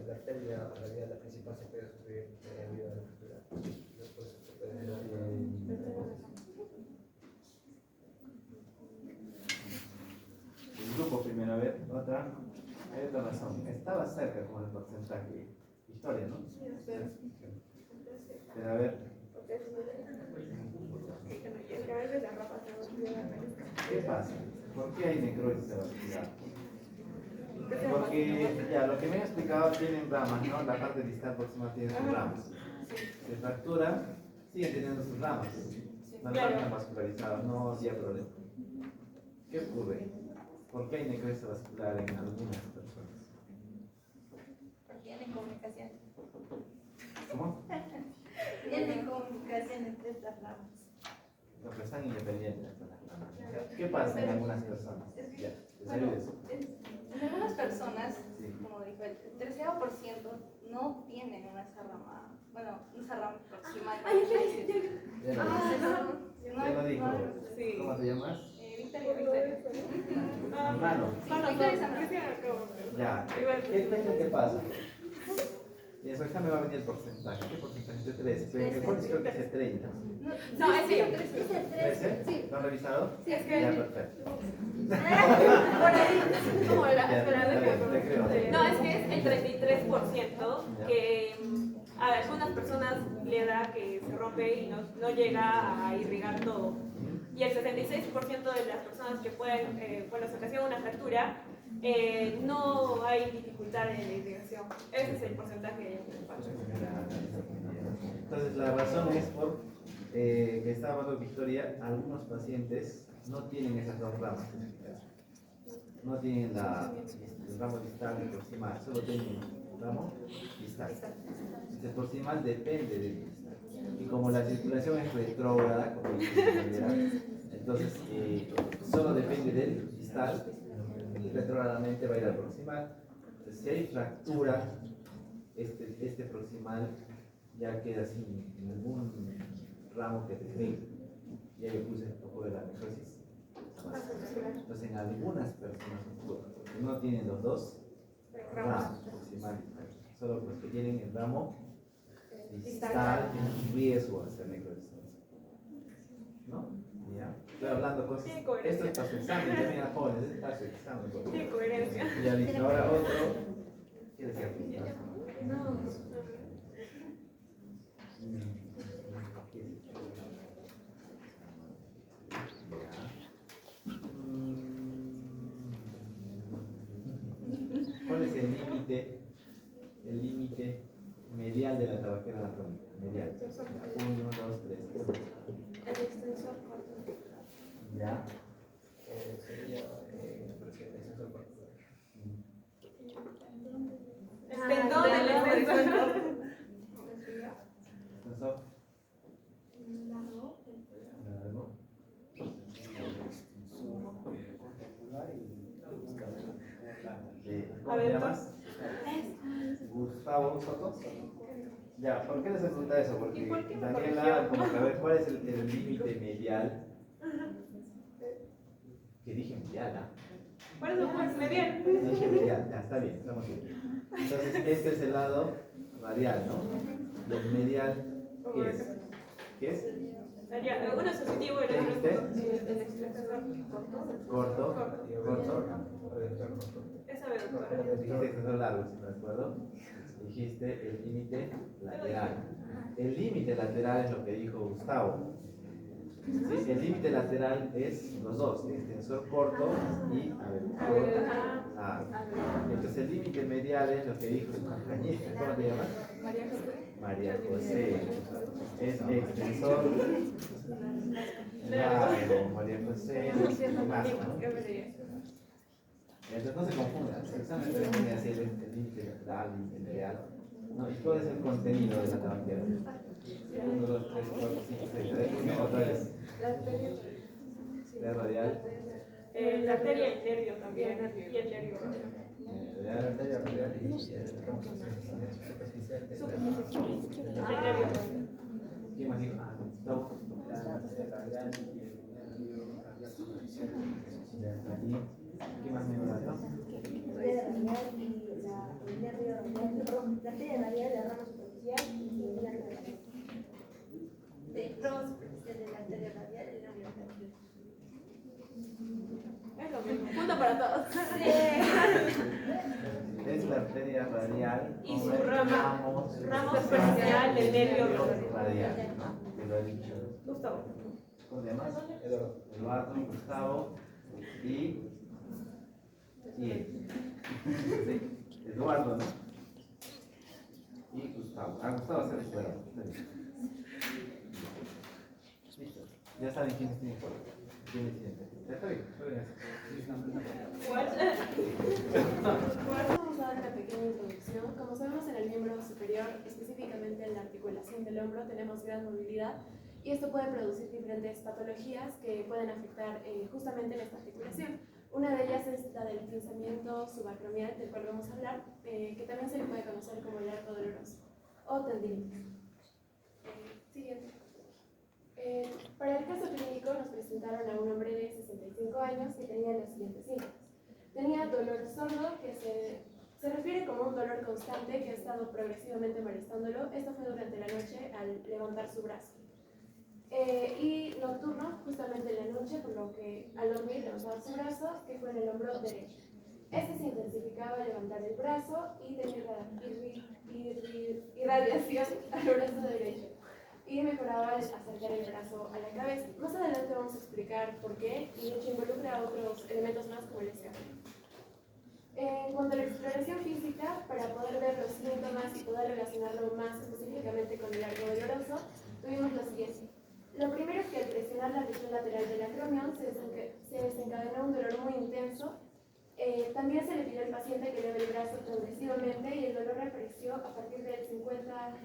La arteria radial, la principal, se puede sufrir debido a la fractura. Después se puede... El grupo primero, a ver, hay otra razón. Estaba cerca como el porcentaje. Historia, ¿no? Pero a ver, ¿qué pasa? ¿Por qué hay necrosis vascular? Porque ya lo que me he explicado tienen ramas, ¿no? La parte distal próxima tiene sus ramas. Se fracturan, siguen teniendo sus ramas. No están vascularizadas, no había problema. ¿Qué ocurre? ¿Por qué hay necrosis vascular en algunas personas? Porque tienen comunicación. ¿Cómo? Tienen comunicación entre estas ramas. No, pero están independientes. ¿Qué pasa en algunas personas? Ya, Bueno, en algunas personas, como dijo, el 13% no tienen esa rama, bueno, esa rama proximal. Ya lo dijo. ¿Cómo te llamas? Victoria. Hermano. Ya, ¿qué pasa? Y eso acá me va a venir el porcentaje. ¿Qué porcentaje? De 13. Pero en mejor creo que es de 30. No, es que... ¿13? ¿Lo han revisado? Sí, es que... Ya, perfecto. Por ahí, como la... Te creo. No, es que es el 33% que a algunas personas le da que se rompe y no llega a irrigar todo. y el 66% de las personas que pueden, se ocasiona una fractura, no hay dificultad en la irrigación. Ese es el porcentaje de impacto. Entonces, la razón es por que estaba hablando Victoria, algunos pacientes no tienen esas dos ramas. No tienen el ramo distal y proximal, solo tienen el ramo distal. El proximal depende del distal. Y como la circulación es retrógrada, como dice, entonces solo depende del distal y retrógradamente va a ir al proximal. Entonces, si hay fractura, este proximal ya queda sin ningún ramo que te y ahí ocurre la necrosis. Entonces, en algunas personas que no tienen los dos ramos proximales, solo los que tienen el ramo distal tienen riesgo de hacer necrosis. ¿No? Ya. Estoy hablando cosas. Esto es para su examen, también a jóvenes, es para su examen. Qué coherencia. Ya listo, ahora otro. ¿Qué decía? No. ¿Cuál es el límite medial de la tabaquera anatómica? Medial. 1, 2, 3. El extensor corto. ¿Ya? Sería extensor corto. Tendón del extensor. Extensor. Largo. Largo. ¿Cómo te llamas? Gustavo Soto. Ya, ¿por qué les pregunta eso? Porque Daniela, como que a ver, ¿cuál es el límite medial? Que dije medial, ¿ah? Por eso, pues, medial. Dije medial, ya, está bien, estamos bien. Entonces, este es el lado radial, ¿no? Y el medial, ¿qué es? ¿Qué es? Uno es positivo y el ¿Qué otro dijiste? el extensor Corto, corto. Esa vez, doctora. Dijiste extensor largo, si me acuerdo. Dijiste el límite lateral. El límite lateral es lo que dijo Gustavo. ¿Sí? El límite lateral es los dos, extensor corto y abductor largo. Entonces el límite medial es lo que dijo su compañera. ¿Cómo te llamas? María José. Es extensor largo, María José. Más, ¿no? Entonces no se confundan, el examen también tiene así el límite lateral, el límite medial. ¿No? ¿Y cuál es el contenido de la tabaquera? 1, 2, 3, 4, 5, 6, 7, otra vez. La radial. La arteria y el nervio también. Y el nervio. La arteria radial y el ramo superficial. ¿Quién más dijo? No. La arteria radial y el nervio radial superficial. ¿Qué más me iba a dar? La arteria radial, la rama superficial y el nervio radial. De rama superficial de la arteria radial y el nervio radial. Es lo mismo. Punto para todos. Es la arteria radial Y su ramo superficial del nervio radial. ¿No? Te lo he dicho. Gustavo. ¿Cómo te llamas? Eduardo, Gustavo y él. ¿Sí? Eduardo, ¿no? Y Gustavo. Gustavo se recuerda. Listo. Ya saben quiénes tienen por quiénes tienen. Ya está bien. Vamos a dar una pequeña introducción. Como sabemos, en el miembro superior, específicamente en la articulación del hombro, tenemos gran movilidad y esto puede producir diferentes patologías que pueden afectar justamente en esta articulación. Una de ellas es la del pinzamiento subacromial, del cual vamos a hablar, que también se le puede conocer como el arco doloroso o tendinitis. Siguiente. Para el caso clínico nos presentaron a un hombre de 65 años que tenía los siguientes síntomas. Tenía dolor sordo, que se refiere como un dolor constante que ha estado progresivamente molestándolo. Esto fue durante la noche al levantar su brazo. Y nocturno, justamente en la noche, por lo que al dormir levantaba su brazo, que fue en el hombro derecho. Este se intensificaba al levantar el brazo y tenía irradiación al brazo derecho. y mejoraba al acercar el brazo a la cabeza. Más adelante vamos a explicar por qué y de hecho involucra otros elementos más como el escape. En cuanto a la exploración física, para poder ver los síntomas y poder relacionarlo más específicamente con el arco doloroso, tuvimos lo siguiente. Lo primero es que al presionar la región lateral del acromion se desencadenó un dolor muy intenso. También se le pidió al paciente que eleve el brazo progresivamente y el dolor reapareció a partir de 50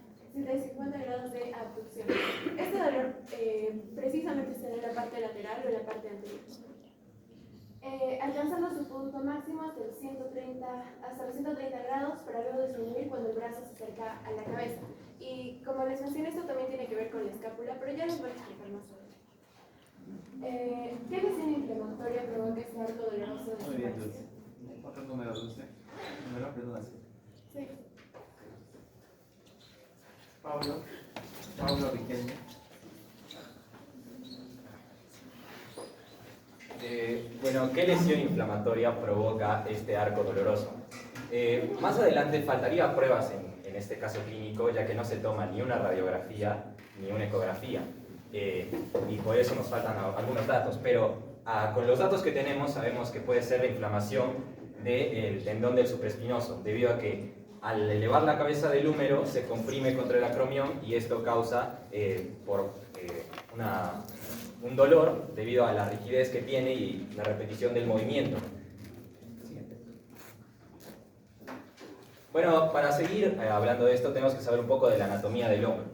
grados de abducción. Este dolor precisamente está en la parte lateral o en la parte anterior. Alcanzando su punto máximo hasta los 130 grados para luego disminuir cuando el brazo se acerca a la cabeza. Y como les mencioné, esto también tiene que ver con la escápula, pero ya les voy a explicar más sobre ello. ¿Qué lesión inflamatoria provoca este arco doloroso de Muy bien, separación? Dulce. Otro número, Dulce. Número, perdón, así. Sí. Pablo Riquelme. Bueno, ¿qué lesión inflamatoria provoca este arco doloroso? Más adelante faltaría pruebas en este caso clínico, ya que no se toma ni una radiografía ni una ecografía. Y por eso nos faltan algunos datos, pero con los datos que tenemos sabemos que puede ser la inflamación del tendón del supraespinoso, debido a que al elevar la cabeza del húmero se comprime contra el acromion y esto causa un dolor debido a la rigidez que tiene y la repetición del movimiento. Bueno, para seguir hablando de esto tenemos que saber un poco de la anatomía del hombro.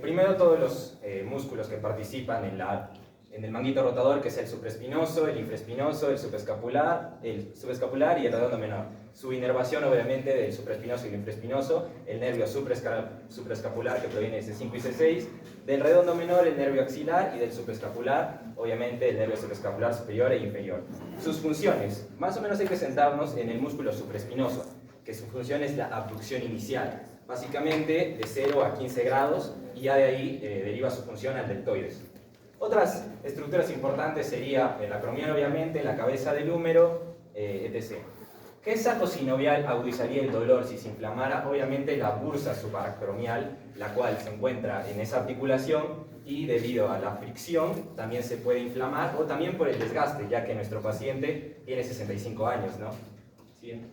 Primero, todos los músculos que participan en el manguito rotador, que es el supraespinoso, el infraespinoso, el subescapular y el redondo menor. Su inervación, obviamente, del supraespinoso y el infraespinoso, el nervio supraescapular, que proviene de C5 y C6, del redondo menor, el nervio axilar, y del subescapular, obviamente, el nervio subescapular superior e inferior. Sus funciones, más o menos hay que sentarnos en el músculo supraespinoso, que su función es la abducción inicial, básicamente de 0 a 15 grados, y ya de ahí deriva su función al deltoides. Otras estructuras importantes sería el acromion, obviamente, la cabeza del húmero, etc. ¿Qué saco sinovial agudizaría el dolor si se inflamara? Obviamente la bursa subaracromial, la cual se encuentra en esa articulación y debido a la fricción también se puede inflamar, o también por el desgaste, ya que nuestro paciente tiene 65 años, ¿no? Siguiente.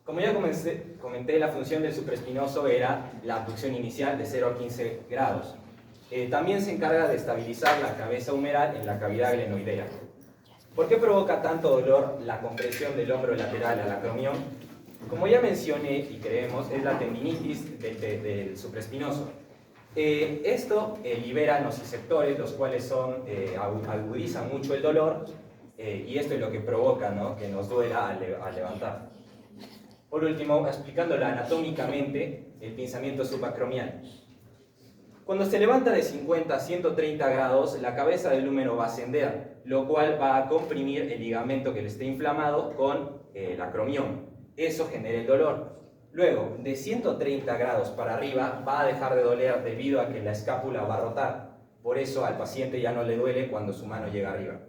Como ya comenté, la función del supraespinoso era la abducción inicial de 0 a 15 grados. También se encarga de estabilizar la cabeza humeral en la cavidad glenoidea. ¿Por qué provoca tanto dolor la compresión del hombro lateral al acromion? Como ya mencioné y creemos, es la tendinitis del supraespinoso. Esto libera nociceptores, los cuales agudizan mucho el dolor, y esto es lo que provoca, ¿no?, que nos duela al levantar. Por último, explicándola anatómicamente, el pinzamiento subacromial. Cuando se levanta de 50 a 130 grados, la cabeza del húmero va a ascender, lo cual va a comprimir el ligamento que le esté inflamado con el acromion. Eso genera el dolor. Luego, de 130 grados para arriba, va a dejar de doler debido a que la escápula va a rotar. Por eso al paciente ya no le duele cuando su mano llega arriba.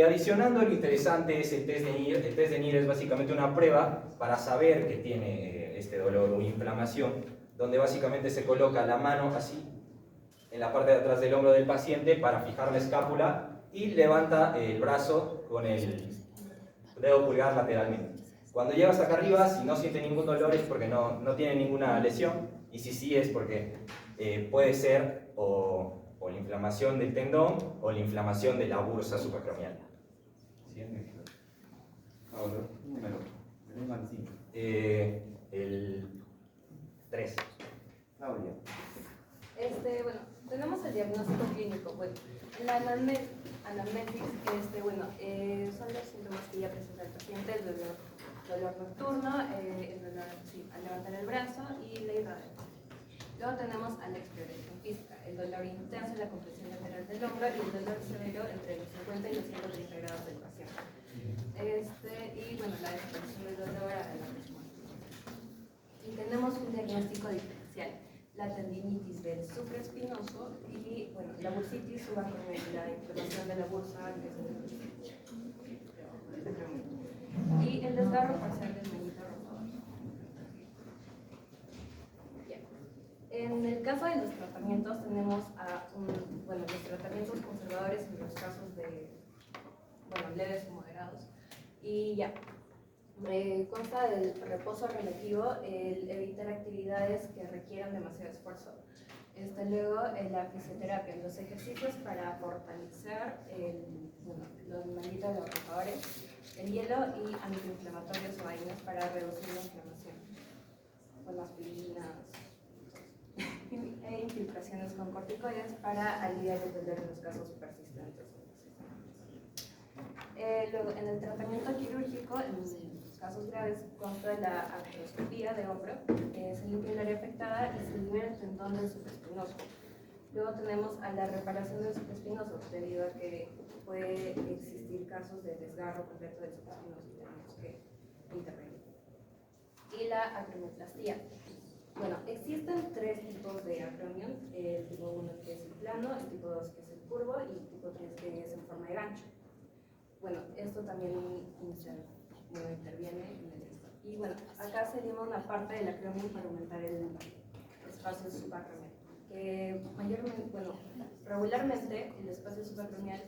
Adicionando, lo interesante es el test de NIR. El test de NIR es básicamente una prueba para saber que tiene este dolor o inflamación, donde básicamente se coloca la mano así en la parte de atrás del hombro del paciente para fijar la escápula y levanta el brazo con el dedo pulgar lateralmente. Cuando llegas acá arriba, si no siente ningún dolor es porque no tiene ninguna lesión, y si sí es porque puede ser o la inflamación del tendón o la inflamación de la bursa subacromial. Siguiente. Ahora, número. El 3. Claudia. Bueno, tenemos el diagnóstico clínico. Bueno, la anamnesis, son los síntomas que ya presenta el paciente: el dolor nocturno, el dolor al levantar el brazo y la irradiación. Luego tenemos a la exploración física, el dolor intenso en la compresión lateral del hombro y el dolor severo entre los 50 y los 130 grados del paciente. Y bueno, la desaparición del dolor a la misma. Y tenemos un diagnóstico diferencial: la tendinitis del supraespinoso y bueno, la bursitis subacromial, la inflamación de la bursa, y el desgarro parcial del manguito rotador. En el caso de los tratamientos, tenemos los tratamientos conservadores en los casos de, leves o moderados. Y ya, consta del reposo relativo, el evitar actividades que requieran demasiado esfuerzo. Luego, la fisioterapia, los ejercicios para fortalecer los manguitos rotadores, el hielo y antiinflamatorios o AINES para reducir la inflamación, con aspirinas e infiltraciones con corticoides para aliviar el dolor en los casos persistentes. Luego, en el tratamiento quirúrgico, en los casos graves, consta de la artroscopía de hombro, se limpia el área afectada y se libera el tendón del supraespinoso. Luego tenemos a la reparación del supraespinoso, debido a que puede existir casos de desgarro completo del supraespinoso y tenemos que intervenir. Y la acromioplastía. Bueno, existen 3 tipos de acromion, el tipo 1 que es el plano, el tipo 2 que es el curvo y el tipo 3 que es en forma de gancho. Bueno, esto también interviene en el esto. Y bueno, acá sería una parte del acromion para aumentar el espacio subacromial, que regularmente el espacio subacromial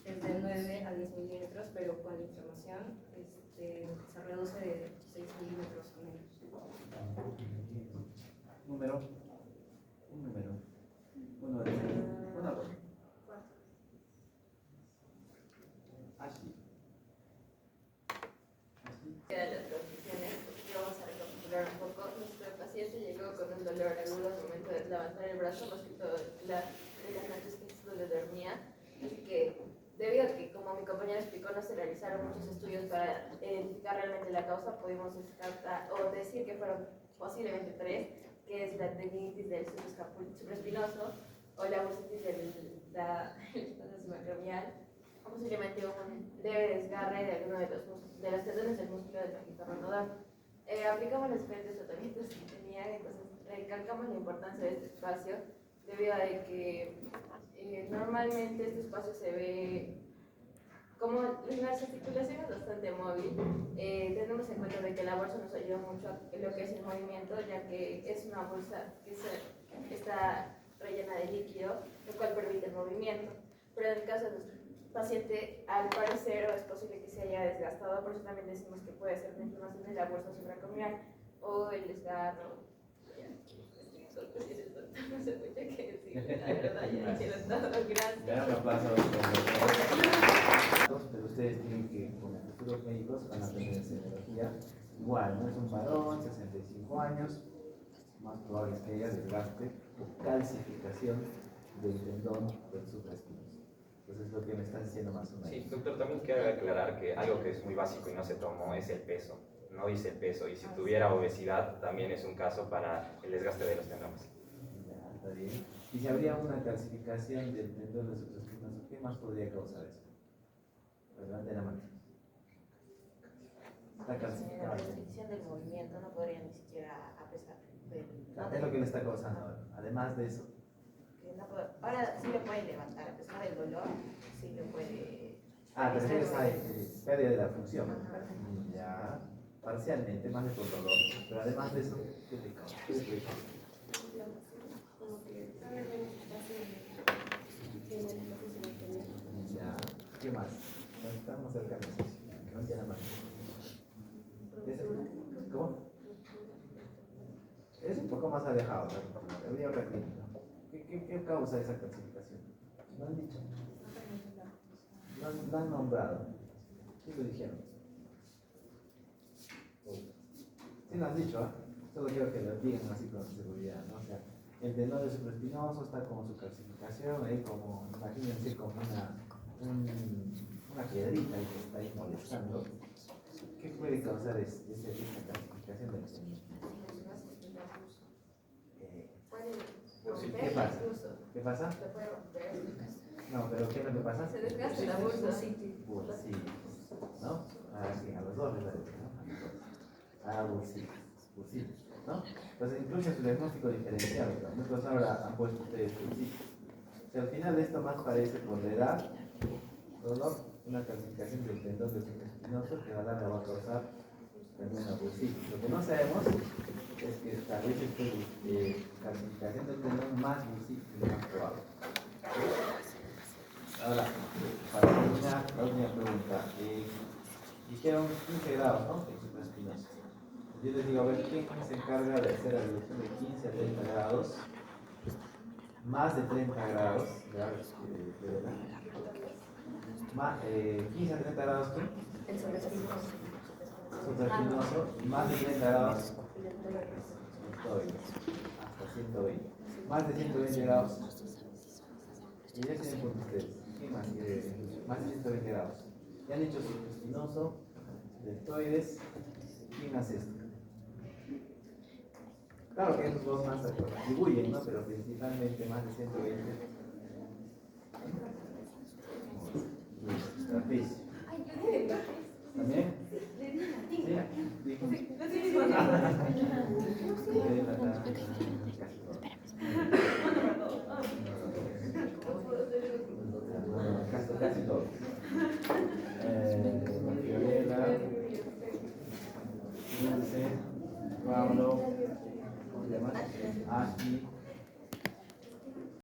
es de 9 a 10 milímetros, pero con la inflamación se reduce de 6 milímetros o menos. Número. Así. Quedan las conclusiones, porque vamos a recapitular un poco. Nuestro paciente llegó con un dolor agudo al momento de levantar el brazo, más que todo de las noches que esto le dormía. Así que, debido a que, como mi compañero explicó, no se realizaron muchos estudios para identificar realmente la causa, pudimos descartar o decir que fueron posiblemente 3, que es la tendinitis del supraespinoso o la bursitis del subacromial, o posiblemente un leve desgarre de alguno de los tendones del músculo del manguito rotador. Aplicamos los diferentes tratamientos que tenían, entonces recalcamos la importancia de este espacio, debido a que normalmente este espacio se ve como la articulación es bastante móvil. Tenemos en cuenta de que la bolsa nos ayuda mucho a lo que es el movimiento, ya que es una bolsa que está rellena de líquido, lo cual permite el movimiento. Pero en el caso de nuestro paciente, al parecer, o es posible que se haya desgastado, por eso también decimos que puede ser una inflamación de la bolsa supracromial o el desgarro. No sé mucho qué decir, la verdad, ya dijeron todo. Gracias. Un aplauso. Pero ustedes tienen que, como futuros médicos, van a aprender semiología. Igual, no es un varón, 65 años, más probable es que haya desgaste o calcificación del tendón del supraespinoso. Entonces es lo que me están diciendo más o menos. Sí, doctor, también quiero aclarar que algo que es muy básico y no se tomó es el peso. No dice el peso, y si tuviera obesidad también es un caso para el desgaste de los tendones. Ya, está bien. Y si habría una calcificación del tendón del supraespinoso, ¿qué más podría causar eso? Levante la mano. Está calcificado. La restricción del movimiento no podría ni siquiera, a pesar de... ¿Qué es lo que le está causando? Además de eso. Ahora sí lo puede levantar, a pesar del dolor, sí lo puede... Ah, pero es pérdida de la función. Ya, parcialmente, más de por dolor. Pero además de eso, ¿qué te causa? Ya, ¿qué más? Estamos cerca de eso. Levante la mano. ¿Cómo? Es un poco más alejado, ¿no? Habría otra clínica. ¿Qué causa esa calcificación? ¿No han dicho? No han nombrado. ¿Qué lo dijeron? Sí lo han dicho, ¿ah? Solo quiero que lo digan así con seguridad, ¿no? O sea, el tendón del supraespinoso está como su calcificación, ahí como, imagínense como una piedrita que está ahí molestando. ¿Qué puede causar esa calcificación del tendón? ¿Qué pasa? ¿Qué pasa? No, pero ¿qué es lo que pasa? Se desgasta la bursa. Bursitis, ¿no? Sí, a los dos les da eso, ¿no? A bursitis, ¿no? Entonces incluye su diagnóstico diferencial, ¿no? Entonces ahora han puesto ustedes bursitis. Si al final esto más parece por la edad, dolor, una calcificación del tendón del supraespinoso que va a causar Sí, lo que no sabemos es que tal vez esta clasificación del tenor más bursítico y más probable. Ahora, para terminar, la última pregunta. Dijeron 15 grados, ¿no? El supraespinoso. Yo les digo, a ver, ¿quién se encarga de hacer la reducción de 15 a 30 grados? Más de 30 grados, ¿ya? 15 a 30 grados, ¿quién? El supraespinoso. Supraespinoso, más de 30 grados. Hasta 120. Más de 120 grados. Y ya tienen por ustedes. ¿Quién más quiere? Más de 120 grados. Ya han hecho supraespinoso, deltoides. ¿Quién hace esto? Claro que esos dos más se contribuyen, ¿no? Pero principalmente más de 120. Trapecio. ¿También? Sí. Casi todo. Fiorella, Pablo, ¿cómo se llama? Ashley.